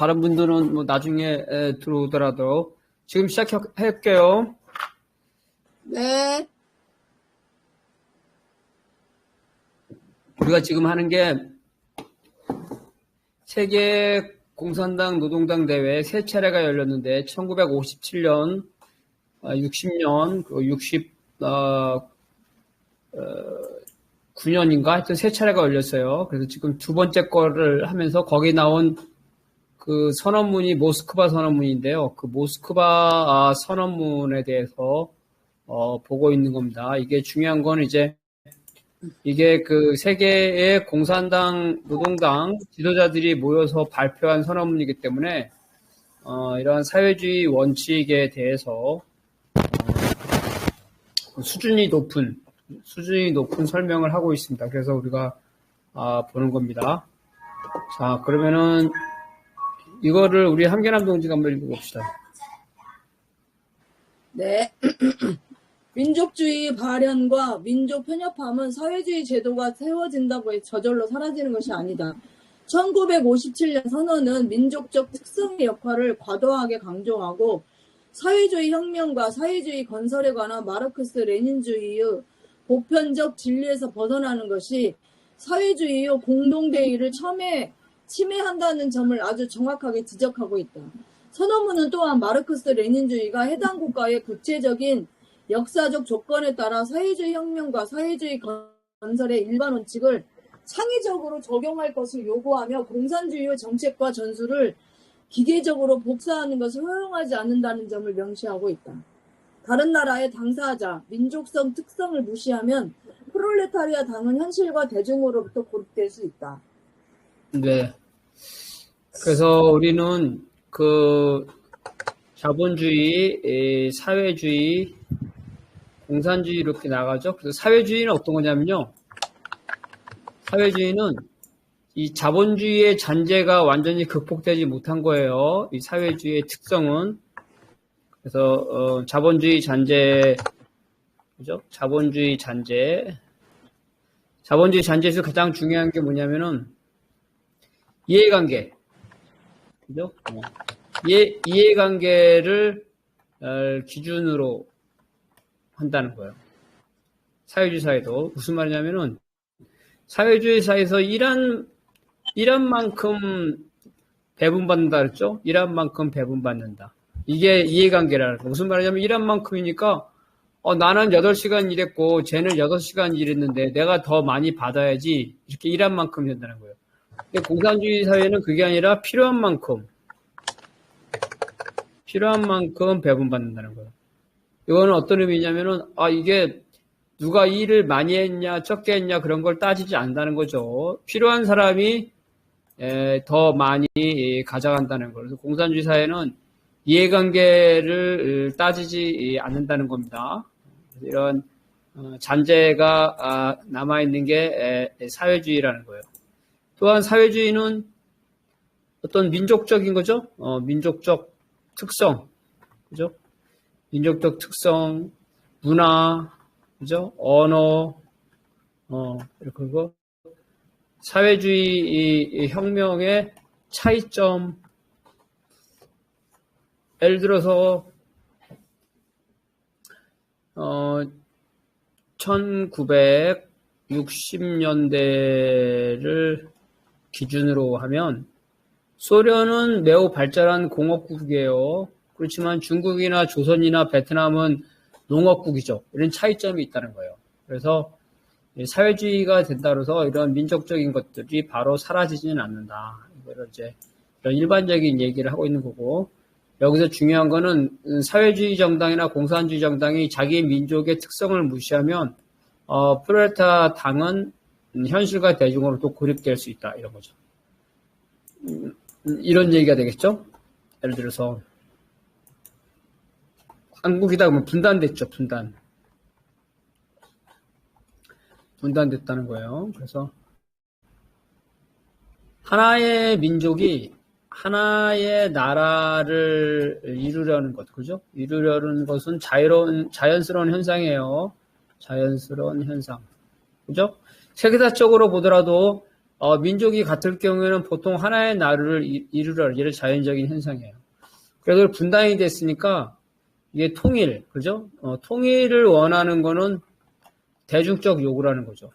다른 분들은 뭐 나중에 들어오더라도 지금 시작할게요. 네. 우리가 지금 하는 게 세계 공산당 노동당 대회 세 차례가 열렸는데 1957년, 60년, 69년인가 하여튼 세 차례가 열렸어요. 그래서 지금 두 번째 거를 하면서 거기 나온 그 선언문이 모스크바 선언문인데요. 그 모스크바 선언문에 대해서 보고 있는 겁니다. 이게 중요한 건 이게 그 세계의 공산당, 노동당 지도자들이 모여서 발표한 선언문이기 때문에 이러한 사회주의 원칙에 대해서 수준이 높은 설명을 하고 있습니다. 그래서 우리가 보는 겁니다. 자, 그러면은 이거를 우리 함경남 동지가 한번 읽어봅시다. 네. 민족주의 발현과 민족 편협함은 사회주의 제도가 세워진다고 해 저절로 사라지는 것이 아니다. 1957년 선언은 민족적 특성의 역할을 과도하게 강조하고 사회주의 혁명과 사회주의 건설에 관한 마르크스 레닌주의의 보편적 진리에서 벗어나는 것이 사회주의의 공동대의를 침해한다는 점을 아주 정확하게 지적하고 있다. 선언문은 또한 마르크스 레닌주의가 해당 국가의 구체적인 역사적 조건에 따라 사회주의 혁명과 사회주의 건설의 일반 원칙을 창의적으로 적용할 것을 요구하며 공산주의의 정책과 전술을 기계적으로 복사하는 것을 허용하지 않는다는 점을 명시하고 있다. 다른 나라의 당사자, 민족성 특성을 무시하면 프롤레타리아 당은 현실과 대중으로부터 고립될 수 있다. 네. 그래서 우리는 그 자본주의, 사회주의, 공산주의 이렇게 나가죠. 그래서 사회주의는 어떤 거냐면요. 사회주의는 이 자본주의의 잔재가 완전히 극복되지 못한 거예요. 이 사회주의의 특성은. 그래서 자본주의 잔재, 그죠? 자본주의 잔재에서 가장 중요한 게 뭐냐면은 이해관계, 그죠? 이해관계를 기준으로 한다는 거예요. 사회주의 사회도 무슨 말이냐면은 사회주의 사회에서 일한 만큼 배분받는다 그랬죠? 일한 만큼 배분받는다. 이게 이해관계라는 거. 무슨 말이냐면 일한 만큼이니까 나는 8시간 일했고 쟤는 6시간 일했는데 내가 더 많이 받아야지 이렇게 일한 만큼 된다는 거예요. 근데 공산주의 사회는 그게 아니라 필요한 만큼 배분받는다는 거예요. 이거는 어떤 의미냐면은 이게 누가 일을 많이 했냐 적게 했냐 그런 걸 따지지 않는다는 거죠. 필요한 사람이 더 많이 가져간다는 거예요. 그래서 공산주의 사회는 이해관계를 따지지 않는다는 겁니다. 이런 잔재가 남아있는 게 사회주의라는 거예요. 또한 사회주의는 어떤 민족적인 거죠. 민족적 특성, 그죠? 민족적 특성, 문화, 그죠? 언어, 이렇게 거 사회주의 혁명의 차이점. 예를 들어서 1960년대를 기준으로 하면 소련은 매우 발달한 공업국이에요. 그렇지만 중국이나 조선이나 베트남은 농업국이죠. 이런 차이점이 있다는 거예요. 그래서 사회주의가 된다고 해서 이런 민족적인 것들이 바로 사라지지는 않는다. 이거를 이런 일반적인 얘기를 하고 있는 거고, 여기서 중요한 거는 사회주의 정당이나 공산주의 정당이 자기 민족의 특성을 무시하면 프롤레타 당은 현실과 대중으로부터 고립될 수 있다. 이런 거죠. 이런 얘기가 되겠죠? 예를 들어서 한국이다 그러면 분단됐죠. 분단됐다는 거예요. 그래서 하나의 민족이 하나의 나라를 이루려는 것, 그죠? 이루려는 것은 자연스러운 현상이에요. 자연스러운 현상. 그죠? 세계사적으로 보더라도 민족이 같을 경우에는 보통 하나의 나라를 이루라. 이게 자연적인 현상이에요. 그래서 분단이 됐으니까 이게 통일, 그죠? 통일을 원하는 거는 대중적 요구라는 거죠.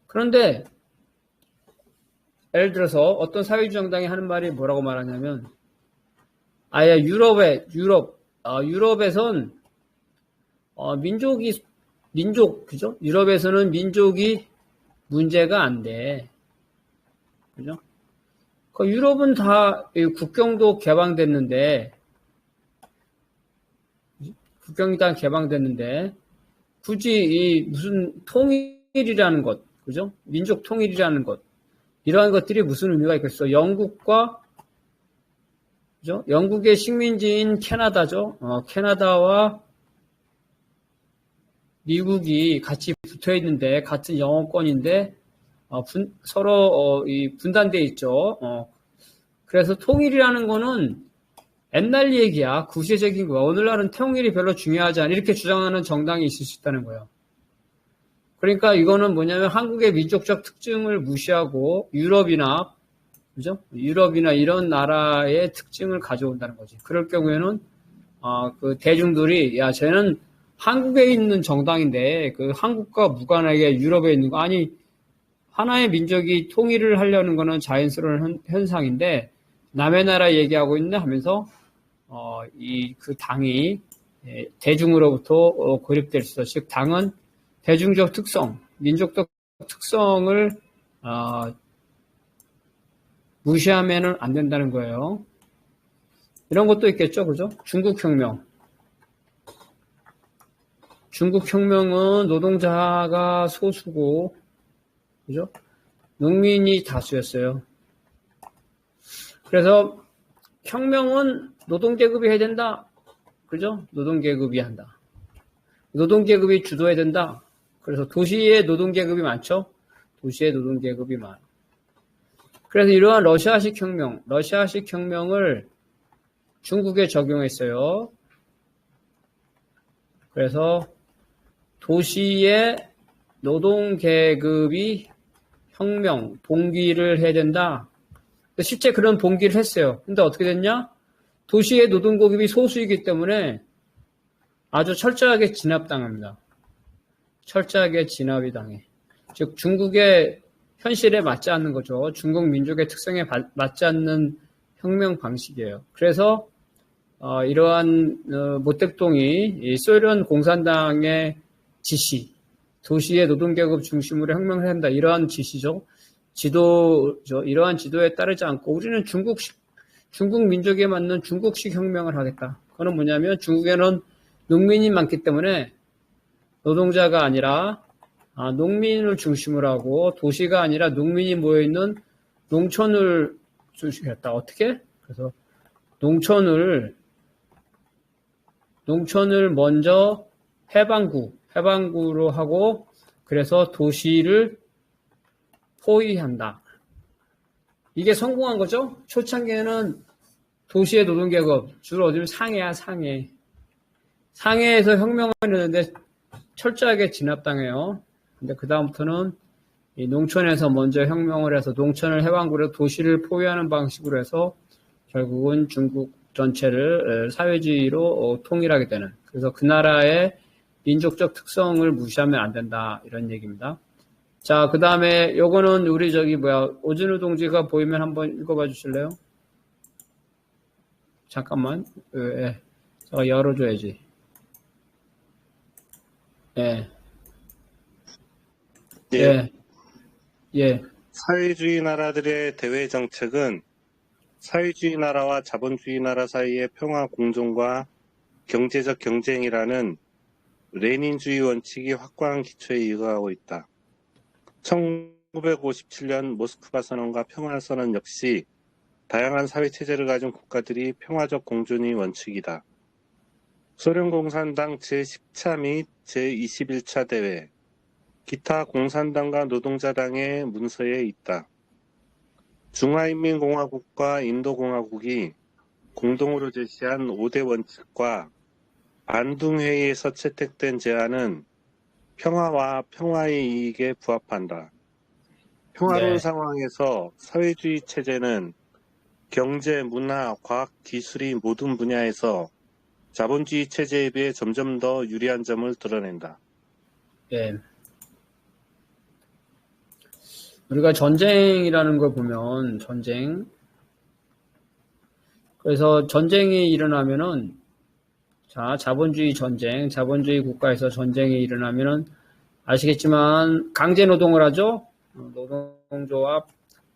그런데 예를 들어서 어떤 사회주의 정당이 하는 말이 뭐라고 말하냐면 아예 유럽에선 그죠? 유럽에서는 민족이 문제가 안 돼. 그죠? 유럽은 다 국경도 개방됐는데 굳이 무슨 통일이라는 것, 그죠? 민족 통일이라는 것, 이러한 것들이 무슨 의미가 있겠어? 그죠? 영국의 식민지인 캐나다죠. 캐나다와 미국이 같이 붙어 있는데 같은 영어권인데 서로 분단돼 있죠. 그래서 통일이라는 거는 옛날 얘기야. 구시적인 거야. 오늘날은 통일이 별로 중요하지 않아. 이렇게 주장하는 정당이 있을 수 있다는 거예요. 그러니까 이거는 뭐냐면 한국의 민족적 특징을 무시하고 그죠? 유럽이나 이런 나라의 특징을 가져온다는 거지. 그럴 경우에는 그 대중들이 쟤는 한국에 있는 정당인데 그 한국과 무관하게 유럽에 있는 거 아니 하나의 민족이 통일을 하려는 거는 자연스러운 현상인데 남의 나라 얘기하고 있네 하면서 그 당이 대중으로부터 고립될 수 있어. 즉 당은 대중적 특성, 민족적 특성을 무시하면은 안 된다는 거예요. 이런 것도 있겠죠, 그죠? 중국혁명은 노동자가 소수고, 그죠? 농민이 다수였어요. 그래서 혁명은 노동계급이 해야 된다. 그죠? 노동계급이 한다. 노동계급이 주도해야 된다. 그래서 도시에 노동계급이 많죠? 도시에 노동계급이 많아. 그래서 이러한 러시아식 혁명을 중국에 적용했어요. 그래서 도시의 노동계급이 혁명, 봉기를 해야 된다. 실제 그런 봉기를 했어요. 근데 어떻게 됐냐? 도시의 노동계급이 소수이기 때문에 아주 철저하게 진압당합니다. 철저하게 진압이 당해. 즉 중국의 현실에 맞지 않는 거죠. 중국 민족의 특성에 맞지 않는 혁명 방식이에요. 그래서 이러한 모택동이 소련 공산당의 지시, 도시의 노동계급 중심으로 혁명을 한다. 이러한 지시죠. 이러한 지도에 따르지 않고 우리는 중국 민족에 맞는 중국식 혁명을 하겠다. 그건 뭐냐면 중국에는 농민이 많기 때문에 노동자가 아니라 농민을 중심으로 하고 도시가 아니라 농민이 모여있는 농촌을 중심으로 했다. 어떻게? 그래서 농촌을 먼저 해방구로 하고 그래서 도시를 포위한다. 이게 성공한 거죠? 초창기에는 도시의 노동계급, 주로 어디면 상해야, 상해. 상해에서 혁명을 했는데 철저하게 진압당해요. 근데 그다음부터는 이 농촌에서 먼저 혁명을 해서 농촌을 해방구로 도시를 포위하는 방식으로 해서 결국은 중국 전체를 사회주의로 통일하게 되는. 그래서 그 나라의 민족적 특성을 무시하면 안 된다. 이런 얘기입니다. 자, 그 다음에 요거는 우리 오진우 동지가 보이면 한번 읽어봐 주실래요? 잠깐만. 제가 열어줘야지. 예. 예. 사회주의 나라들의 대외 정책은 사회주의 나라와 자본주의 나라 사이의 평화 공존과 경제적 경쟁이라는 레닌주의 원칙이 확고한 기초에 이거하고 있다. 1957년 모스크바 선언과 평화 선언 역시 다양한 사회체제를 가진 국가들이 평화적 공존이 원칙이다. 소련 공산당 제10차 및 제21차 대회, 기타 공산당과 노동자당의 문서에 있다. 중화인민공화국과 인도공화국이 공동으로 제시한 5대 원칙과 반둥회의에서 채택된 제안은 평화와 평화의 이익에 부합한다. 평화로운 네. 상황에서 사회주의 체제는 경제, 문화, 과학, 기술이 모든 분야에서 자본주의 체제에 비해 점점 더 유리한 점을 드러낸다. 예. 우리가 전쟁이라는 걸 보면, 그래서 전쟁이 일어나면은, 자, 자본주의 전쟁, 자본주의 국가에서 전쟁이 일어나면은, 아시겠지만, 강제노동을 하죠? 노동조합,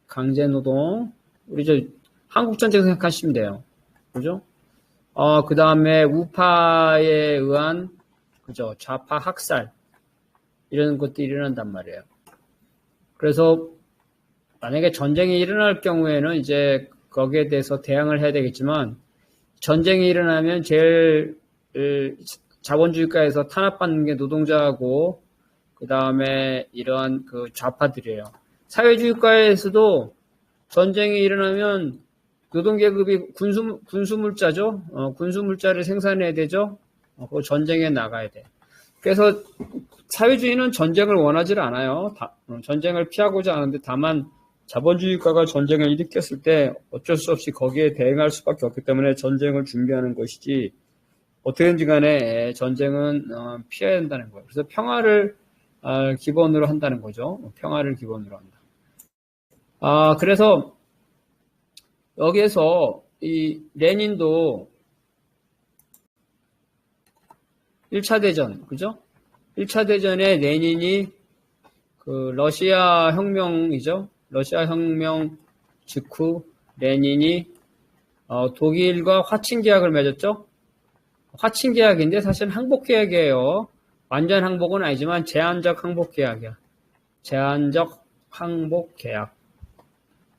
강제노동. 우리 한국전쟁 생각하시면 돼요. 그죠? 그 다음에 우파에 의한, 그죠? 좌파 학살. 이런 것들이 일어난단 말이에요. 그래서 만약에 전쟁이 일어날 경우에는 이제 거기에 대해서 대항을 해야 되겠지만 전쟁이 일어나면 제일 자본주의가에서 탄압받는 게 노동자하고 그 다음에 이러한 그 좌파들이에요. 사회주의가에서도 전쟁이 일어나면 노동계급이 군수물자죠. 군수물자를 생산해야 되죠. 그 전쟁에 나가야 돼. 그래서 사회주의는 전쟁을 원하지 않아요. 전쟁을 피하고자 하는데 다만 자본주의가가 전쟁을 일으켰을 때 어쩔 수 없이 거기에 대응할 수밖에 없기 때문에 전쟁을 준비하는 것이지 어떻게든지 간에 전쟁은 피해야 된다는 거예요. 그래서 평화를 기본으로 한다는 거죠. 평화를 기본으로 한다. 그래서 여기에서 이 레닌도 1차 대전, 그죠? 1차 대전에 레닌이 그 러시아 혁명이죠. 러시아 혁명 직후 레닌이 독일과 화친 계약을 맺었죠. 화친 계약인데 사실 항복 계약이에요. 완전 항복은 아니지만 제한적 항복 계약이야. 제한적 항복 계약.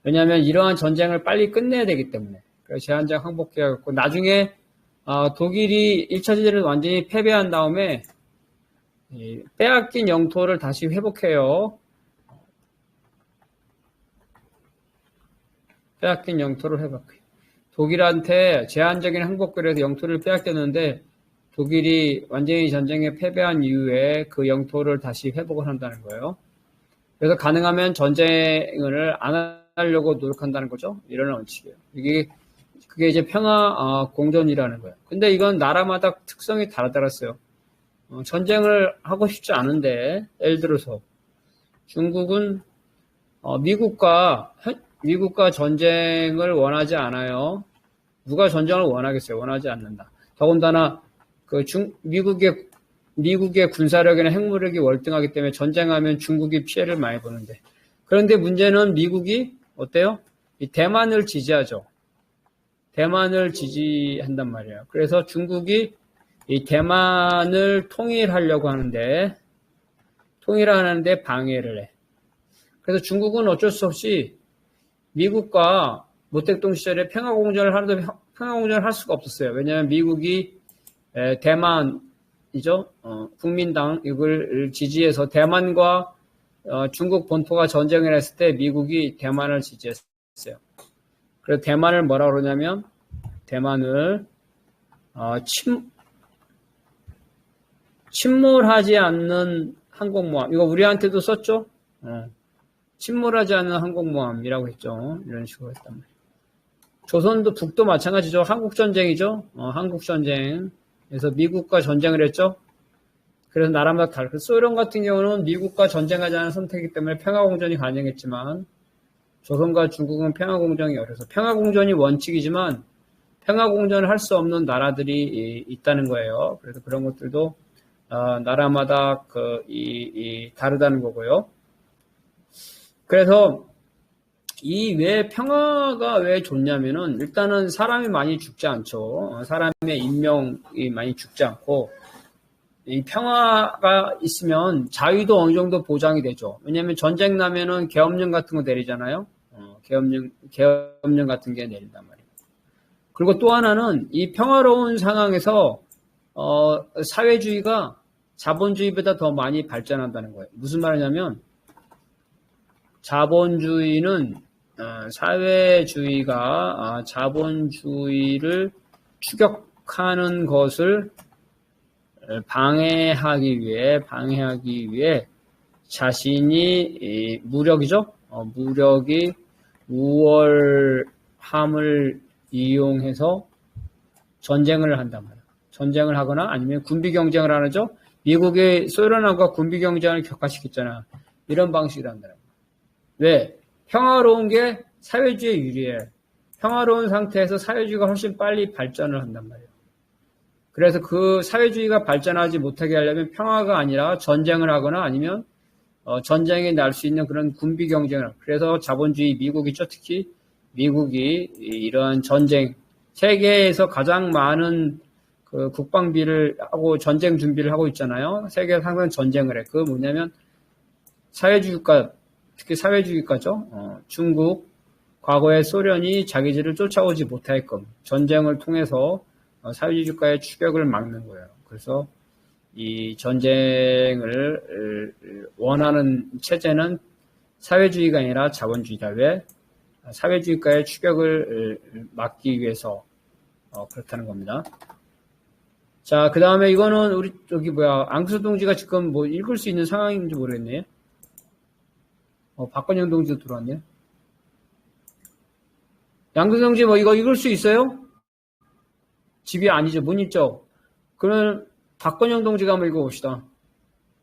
왜냐하면 이러한 전쟁을 빨리 끝내야 되기 때문에. 그래서 제한적 항복 계약이었고 나중에 독일이 1차 대전을 완전히 패배한 다음에 빼앗긴 영토를 다시 회복해요. 빼앗긴 영토를 회복해요. 독일한테 제한적인 항복을 해서 영토를 빼앗겼는데 독일이 완전히 전쟁에 패배한 이후에 그 영토를 다시 회복을 한다는 거예요. 그래서 가능하면 전쟁을 안 하려고 노력한다는 거죠. 이런 원칙이에요. 그게 이제 평화 공존이라는 거예요. 근데 이건 나라마다 특성이 다르더라고요. 전쟁을 하고 싶지 않은데 예를 들어서 중국은 미국과 전쟁을 원하지 않아요. 누가 전쟁을 원하겠어요? 원하지 않는다. 더군다나 미국의 군사력이나 핵무력이 월등하기 때문에 전쟁하면 중국이 피해를 많이 보는데 그런데 문제는 미국이 어때요? 이 대만을 지지하죠. 대만을 지지한단 말이에요. 그래서 중국이 이 대만을 통일하려고 하는데 방해를 해. 그래서 중국은 어쩔 수 없이 미국과 모택동 시절에 평화공존을 할 수가 없었어요. 왜냐하면 미국이 대만이죠. 국민당 이걸 지지해서 대만과 중국 본토가 전쟁을 했을 때 미국이 대만을 지지했어요. 그래서 대만을 뭐라 그러냐면 대만을 침몰하지 않는 항공모함. 이거 우리한테도 썼죠? 침몰하지 않는 항공모함이라고 했죠. 이런 식으로 했단 말이에요. 조선도 북도 마찬가지죠. 한국전쟁이죠. 한국전쟁. 그래서 미국과 전쟁을 했죠. 그래서 나라마다 다르고 소련 같은 경우는 미국과 전쟁하지 않은 선택이기 때문에 평화공존이 가능했지만 조선과 중국은 평화공존이 어려서 평화공존이 원칙이지만 평화공존을 할 수 없는 나라들이 있다는 거예요. 그래서 그런 것들도 나라마다 다르다는 거고요. 그래서 왜 평화가 왜 좋냐면은 일단은 사람이 많이 죽지 않죠. 사람의 인명이 많이 죽지 않고 이 평화가 있으면 자유도 어느 정도 보장이 되죠. 왜냐하면 전쟁 나면은 계엄령 같은 거 내리잖아요. 계엄령 같은 게 내린단 말이에요. 그리고 또 하나는 이 평화로운 상황에서 사회주의가 자본주의보다 더 많이 발전한다는 거예요. 무슨 말이냐면 자본주의는 사회주의가 자본주의를 추격하는 것을 방해하기 위해 자신이 무력이죠. 무력이 우월함을 이용해서 전쟁을 한단 말이에요. 전쟁을 하거나 아니면 군비 경쟁을 하죠. 미국이 소련하고 군비 경쟁을 격화시켰잖아. 이런 방식이란 말이에요. 왜? 평화로운 게 사회주의에 유리해. 평화로운 상태에서 사회주의가 훨씬 빨리 발전을 한단 말이에요. 그래서 그 사회주의가 발전하지 못하게 하려면 평화가 아니라 전쟁을 하거나 아니면 전쟁에 날 수 있는 그런 군비 경쟁을. 그래서 자본주의 미국이죠. 특히 미국이 이러한 전쟁, 세계에서 가장 많은 그 국방비를 하고 전쟁 준비를 하고 있잖아요. 세계에서 항상 전쟁을 해. 그거 뭐냐면 사회주의 국가, 특히 사회주의 국가죠. 중국, 과거에 소련이 자기들을 쫓아오지 못하게끔 전쟁을 통해서 사회주의 국가의 추격을 막는 거예요. 그래서 이 전쟁을 원하는 체제는 사회주의가 아니라 자본주의다. 왜? 사회주의 국가의 추격을 막기 위해서 그렇다는 겁니다. 자, 그 다음에 이거는 우리 앙크스 동지가 지금 뭐 읽을 수 있는 상황인지 모르겠네. 박건영 동지도 들어왔네. 앙크스 동지 뭐 이거 읽을 수 있어요? 집이 아니죠. 못 읽죠? 그러면 박건영 동지가 한번 읽어봅시다.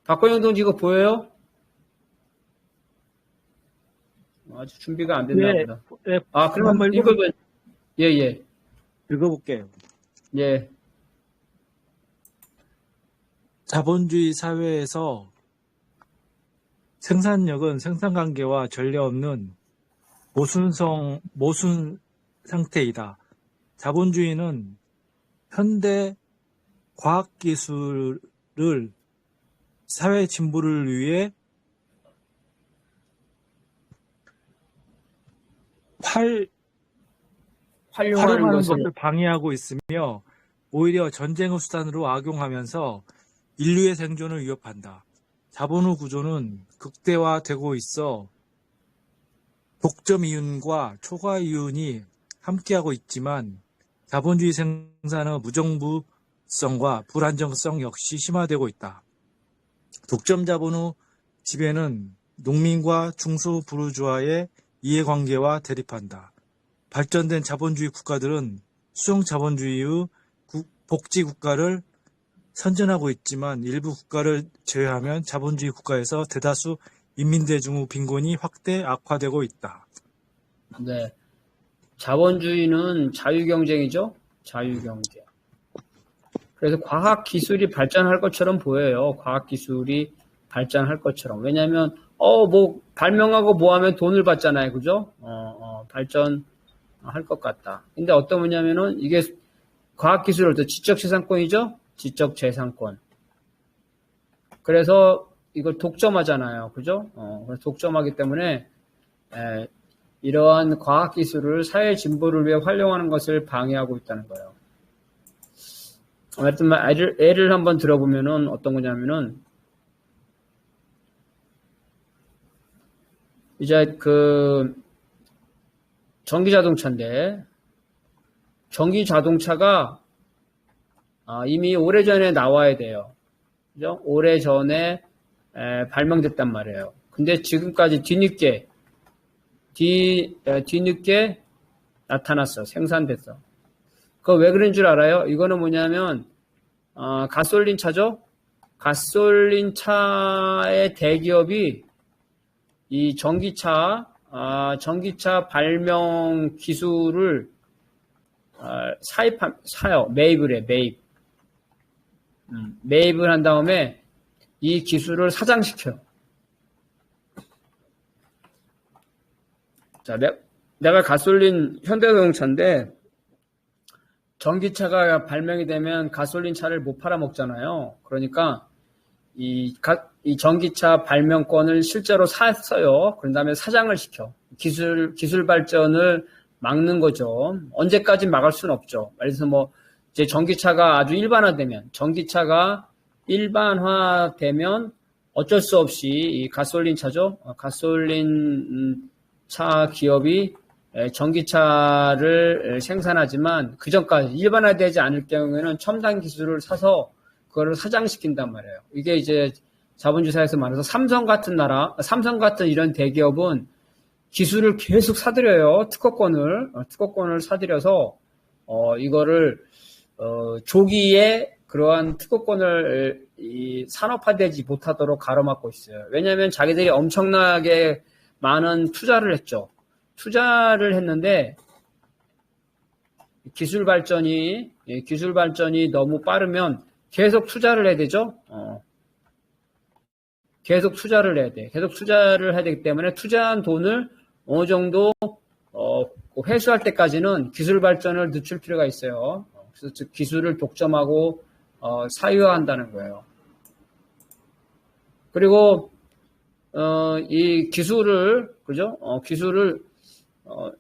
박건영 동지 이거 보여요? 아직 준비가 안 됐나 보다. 예, 그럼 한번 읽어봐요. 예. 읽어볼게요. 예. 자본주의 사회에서 생산력은 생산관계와 전례 없는 모순 상태이다. 자본주의는 현대 과학기술을 사회 진보를 위해 활용하는 것을 방해하고 있으며 오히려 전쟁의 수단으로 악용하면서 인류의 생존을 위협한다. 자본의 구조는 극대화되고 있어 독점 이윤과 초과 이윤이 함께하고 있지만 자본주의 생산의 무정부성과 불안정성 역시 심화되고 있다. 독점 자본의 지배는 농민과 중소 부르주아의 이해관계와 대립한다. 발전된 자본주의 국가들은 수용 자본주의의 복지 국가를 선전하고 있지만 일부 국가를 제외하면 자본주의 국가에서 대다수 인민대중의 빈곤이 확대 악화되고 있다. 네. 자본주의는 자유경쟁이죠? 자유경쟁. 그래서 과학기술이 발전할 것처럼 보여요. 과학기술이 발전할 것처럼. 왜냐면, 발명하고 뭐 하면 돈을 받잖아요. 그죠? 발전할 것 같다. 근데 어떤 거냐면은, 이게 과학기술을 또 지적재산권이죠? 지적재산권. 그래서 이걸 독점하잖아요. 그죠? 그래서 독점하기 때문에, 이러한 과학기술을 사회 진보를 위해 활용하는 것을 방해하고 있다는 거예요. 하여튼 예를 한번 들어보면은 어떤 거냐면은, 이제 전기자동차인데, 전기자동차가 이미 오래전에 나와야 돼요. 그죠? 오래전에 발명됐단 말이에요. 근데 지금까지 뒤늦게 나타났어. 생산됐어. 그거 왜 그런 줄 알아요? 이거는 뭐냐면, 가솔린 차죠? 가솔린 차의 대기업이 이 전기차 발명 기술을 사요. 매입을 해, 매입. 매입을 한 다음에 이 기술을 사장시켜요. 자, 내가 가솔린 현대자동차인데 전기차가 발명이 되면 가솔린 차를 못 팔아먹잖아요. 그러니까 이 전기차 발명권을 실제로 샀어요. 그런 다음에 사장을 시켜. 기술 발전을 막는 거죠. 언제까지 막을 수는 없죠. 그래서 이제 전기차가 아주 전기차가 일반화되면 어쩔 수 없이 이 가솔린 차죠. 가솔린 차 기업이 전기차를 생산하지만 그 전까지 일반화되지 않을 경우에는 첨단 기술을 사서 그거를 사장시킨단 말이에요. 이게 이제 자본주의사에서 말해서 삼성 같은 이런 대기업은 기술을 계속 사들여요. 특허권을 사들여서, 이거를, 조기에 그러한 특허권을 산업화되지 못하도록 가로막고 있어요. 왜냐하면 자기들이 엄청나게 많은 투자를 했죠. 투자를 했는데, 기술 발전이 너무 빠르면 계속 투자를 해야 되죠. 계속 투자를 해야 돼. 계속 투자를 해야 되기 때문에 투자한 돈을 어느 정도 회수할 때까지는 기술 발전을 늦출 필요가 있어요. 그래서 즉 기술을 독점하고 사유화한다는 거예요. 그리고 이 기술을 기술을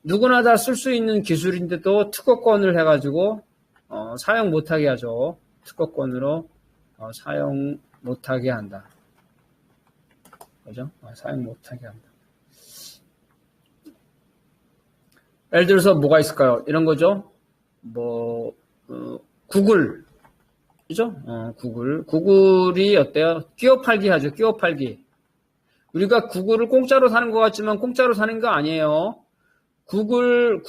누구나 다 쓸 수 있는 기술인데도 특허권을 해가지고 사용 못하게 하죠. 특허권으로 사용 못하게 한다. 그죠? 사용 못하게 한다. 예를 들어서 뭐가 있을까요? 이런 거죠. 구글. 그죠? 구글이 어때요? 끼워 팔기 하죠. 끼워 팔기. 우리가 구글을 공짜로 사는 것 같지만 공짜로 사는 거 아니에요. 구글은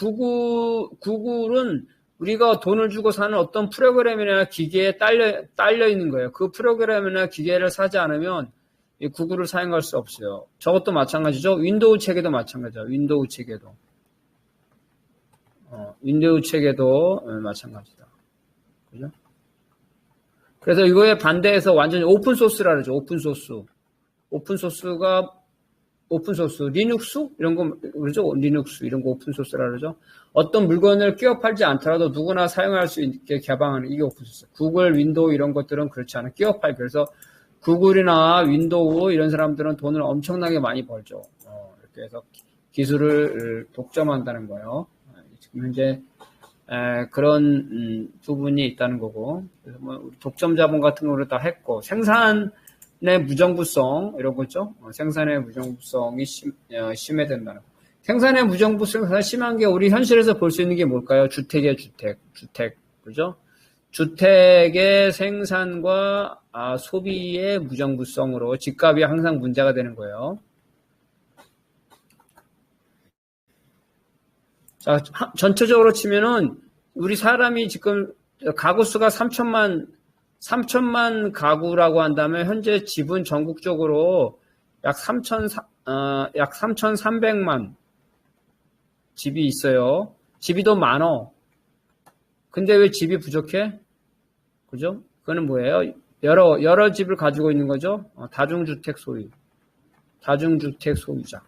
우리가 돈을 주고 사는 어떤 프로그램이나 기계에 딸려 있는 거예요. 그 프로그램이나 기계를 사지 않으면 이 구글을 사용할 수 없어요. 저것도 마찬가지죠. 윈도우 체계도 마찬가지죠. 윈도우 체계도 마찬가지다. 그죠? 그래서 이거에 반대해서 완전히 오픈소스라 그러죠. 오픈소스, 리눅스? 이런 거, 그러죠? 리눅스, 이런 거 오픈소스라 그러죠? 어떤 물건을 끼워 팔지 않더라도 누구나 사용할 수 있게 개방하는, 이게 오픈소스. 구글, 윈도우 이런 것들은 그렇지 않아. 끼워 팔기. 그래서 구글이나 윈도우 이런 사람들은 돈을 엄청나게 많이 벌죠. 이렇게 해서 기술을 독점한다는 거예요. 지금 현재, 그런, 부분이 있다는 거고. 그래서 독점 자본 같은 거를 다 했고, 생산의 무정부성, 이런 거죠. 생산의 무정부성이 심해야 된다는 거. 생산의 무정부성이 심한 게 우리 현실에서 볼 수 있는 게 뭘까요? 주택이에요, 주택. 그죠? 주택의 생산과 소비의 무정부성으로 집값이 항상 문제가 되는 거예요. 자, 전체적으로 치면은 우리 사람이 지금 가구 수가 3천만 가구라고 한다면 현재 집은 전국적으로 약 3,300만 집이 있어요. 집이 더 많어. 근데 왜 집이 부족해? 그죠? 그거는 뭐예요? 여러 집을 가지고 있는 거죠. 다중주택 소유자.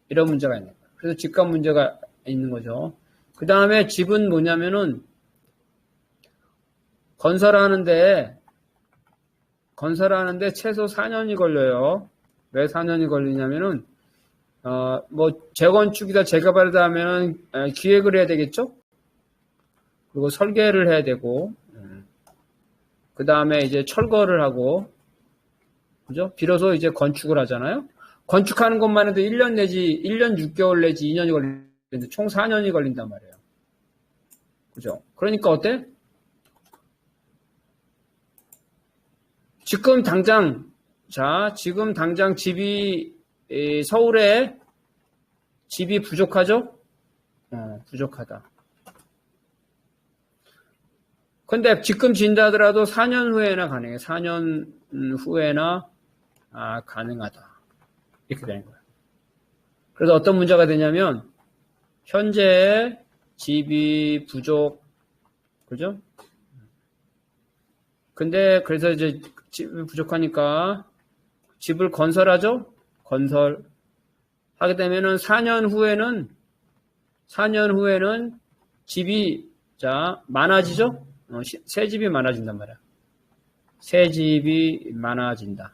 이런 문제가 있는 거예요. 그래서 집값 문제가 있는 거죠. 그 다음에 집은 뭐냐면은 건설하는데 최소 4년이 걸려요. 왜 4년이 걸리냐면은 재건축이다 재개발이다 하면은 기획을 해야 되겠죠? 그리고 설계를 해야 되고 그 다음에 이제 철거를 하고 그죠? 비로소 이제 건축을 하잖아요. 건축하는 것만 해도 1년 6개월 내지 2년이 걸리는데 총 4년이 걸린단 말이에요. 그죠? 그러니까 어때? 지금 당장 서울에 집이 부족하죠? 부족하다. 근데 지금 진다 하더라도 4년 후에나 가능해. 4년 후에나 가능하다. 이렇게 되는 거예요. 그래서 어떤 문제가 되냐면 현재 집이 부족, 그죠? 근데 그래서 이제 집이 부족하니까 집을 건설하죠? 하게 되면은 4년 후에는 집이 많아지죠? 새 집이 많아진단 말이야. 새 집이 많아진다.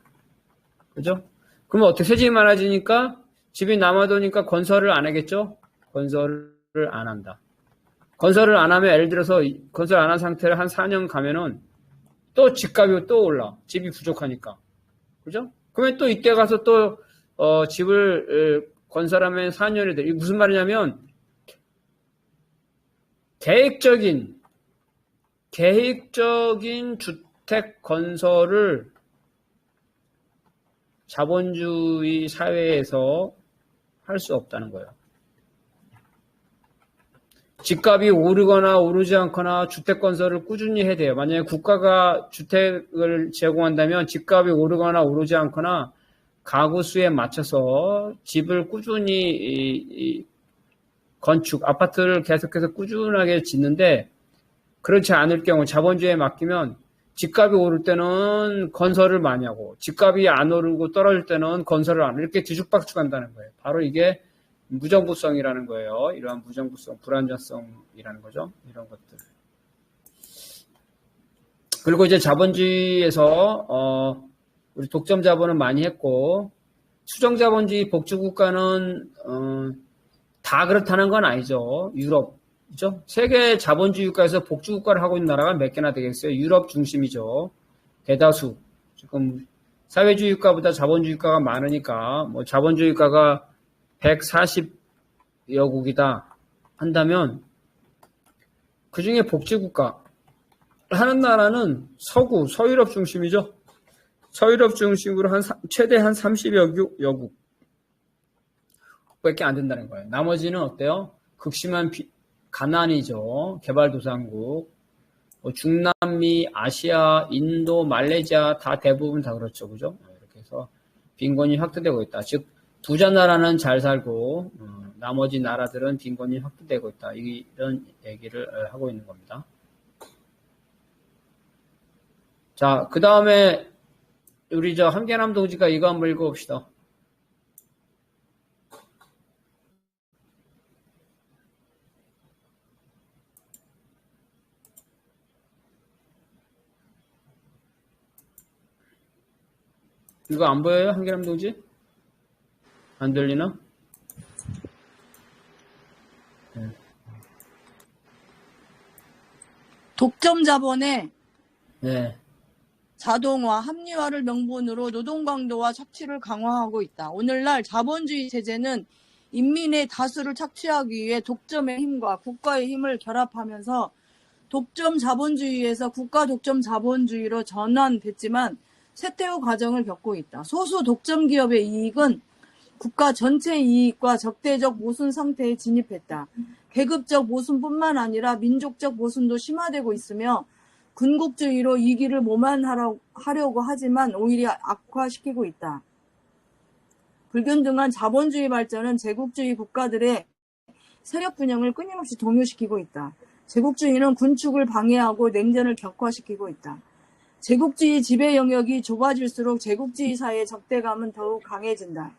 그죠? 그러면 어떻게 새 집이 많아지니까 집이 남아도니까 건설을 안 하겠죠? 건설을 안 한다. 건설을 안 하면 예를 들어서 건설 안 한 상태를 한 4년 가면은 또 집값이 또 올라. 집이 부족하니까. 그죠? 그러면 또 이때 가서 또 집을 건설하면 4년이 돼. 이게 무슨 말이냐면 계획적인 주택 건설을 자본주의 사회에서 할 수 없다는 거예요. 집값이 오르거나 오르지 않거나 주택 건설을 꾸준히 해야 돼요. 만약에 국가가 주택을 제공한다면 집값이 오르거나 오르지 않거나 가구 수에 맞춰서 집을 꾸준히 건축, 아파트를 계속해서 꾸준하게 짓는데 그렇지 않을 경우 자본주의에 맡기면 집값이 오를 때는 건설을 많이 하고 집값이 안 오르고 떨어질 때는 건설을 안 하고 이렇게 뒤죽박죽 한다는 거예요. 바로 이게 무정부성이라는 거예요. 이러한 무정부성, 불안정성이라는 거죠. 이런 것들. 그리고 이제 자본주의에서 우리 독점 자본은 많이 했고 수정 자본주의 복지 국가는 다 그렇다는 건 아니죠. 유럽, 그죠? 세계 자본주의 국가에서 복지 국가를 하고 있는 나라가 몇 개나 되겠어요? 유럽 중심이죠. 대다수. 지금 사회주의 국가보다 자본주의 국가가 많으니까 뭐 자본주의 국가가 140여 국이다 한다면 그 중에 복지국가 하는 나라는 서유럽 중심이죠. 서유럽 중심으로 최대 한 30여 국 밖에 안 된다는 거예요. 나머지는 어때요? 극심한 가난이죠. 개발도상국. 중남미, 아시아, 인도, 말레이시아 다 대부분 다 그렇죠. 그죠? 이렇게 해서 빈곤이 확대되고 있다. 즉 부자 나라는 잘 살고 나머지 나라들은 빈곤이 확대되고 있다. 이런 얘기를 하고 있는 겁니다. 자, 그 다음에 우리 함계남 동지가 이거 한번 읽어봅시다. 이거 안 보여요? 한계남 동지? 안 들리나? 네. 독점 자본의 네. 자동화, 합리화를 명분으로 노동 강도와 착취를 강화하고 있다. 오늘날 자본주의 체제는 인민의 다수를 착취하기 위해 독점의 힘과 국가의 힘을 결합하면서 독점 자본주의에서 국가 독점 자본주의로 전환됐지만 쇠퇴후 과정을 겪고 있다. 소수 독점 기업의 이익은 국가 전체 이익과 적대적 모순 상태에 진입했다. 계급적 모순뿐만 아니라 민족적 모순도 심화되고 있으며 군국주의로 이 길을 모면하려고 하지만 오히려 악화시키고 있다. 불균등한 자본주의 발전은 제국주의 국가들의 세력 균형을 끊임없이 동요시키고 있다. 제국주의는 군축을 방해하고 냉전을 격화시키고 있다. 제국주의 지배 영역이 좁아질수록 제국주의 사회의 적대감은 더욱 강해진다.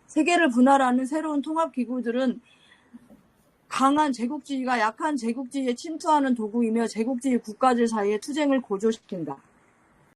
세계를 분할하는 새로운 통합기구들은 강한 제국주의가 약한 제국주의에 침투하는 도구이며 제국주의 국가들 사이의 투쟁을 고조시킨다.